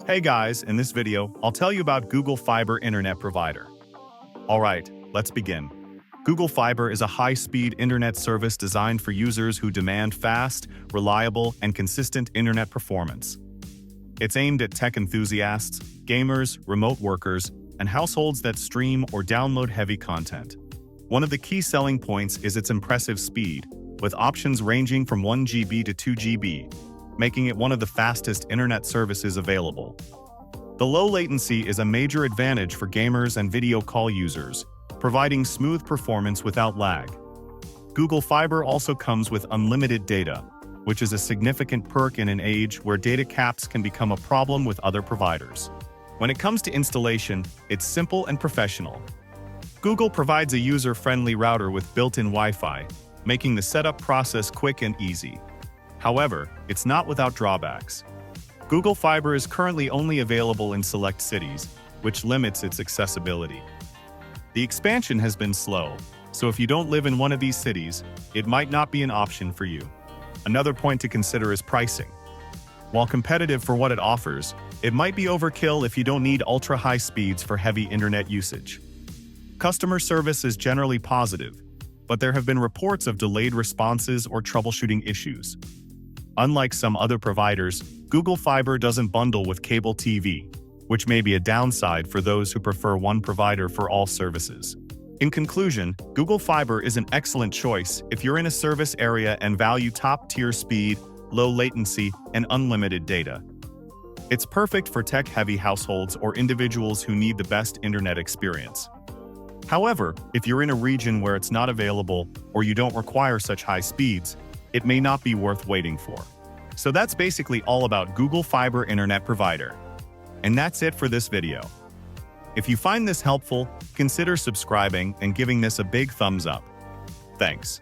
Hey guys, in this video, I'll tell you about Google Fiber Internet Provider. Alright, let's begin. Google Fiber is a high-speed internet service designed for users who demand fast, reliable, and consistent internet performance. It's aimed at tech enthusiasts, gamers, remote workers, and households that stream or download heavy content. One of the key selling points is its impressive speed, with options ranging from 1 GB to 2 GB, making it one of the fastest internet services available. The low latency is a major advantage for gamers and video call users, providing smooth performance without lag. Google Fiber also comes with unlimited data, which is a significant perk in an age where data caps can become a problem with other providers. When it comes to installation, it's simple and professional. Google provides a user-friendly router with built-in Wi-Fi, making the setup process quick and easy. However, it's not without drawbacks. Google Fiber is currently only available in select cities, which limits its accessibility. The expansion has been slow, so if you don't live in one of these cities, it might not be an option for you. Another point to consider is pricing. While competitive for what it offers, it might be overkill if you don't need ultra-high speeds for heavy internet usage. Customer service is generally positive, but there have been reports of delayed responses or troubleshooting issues. Unlike some other providers, Google Fiber doesn't bundle with cable TV, which may be a downside for those who prefer one provider for all services. In conclusion, Google Fiber is an excellent choice if you're in a service area and value top-tier speed, low latency, and unlimited data. It's perfect for tech-heavy households or individuals who need the best internet experience. However, if you're in a region where it's not available or you don't require such high speeds, it may not be worth waiting for. So that's basically all about Google Fiber Internet Provider. And that's it for this video. If you find this helpful, consider subscribing and giving this a big thumbs up. Thanks.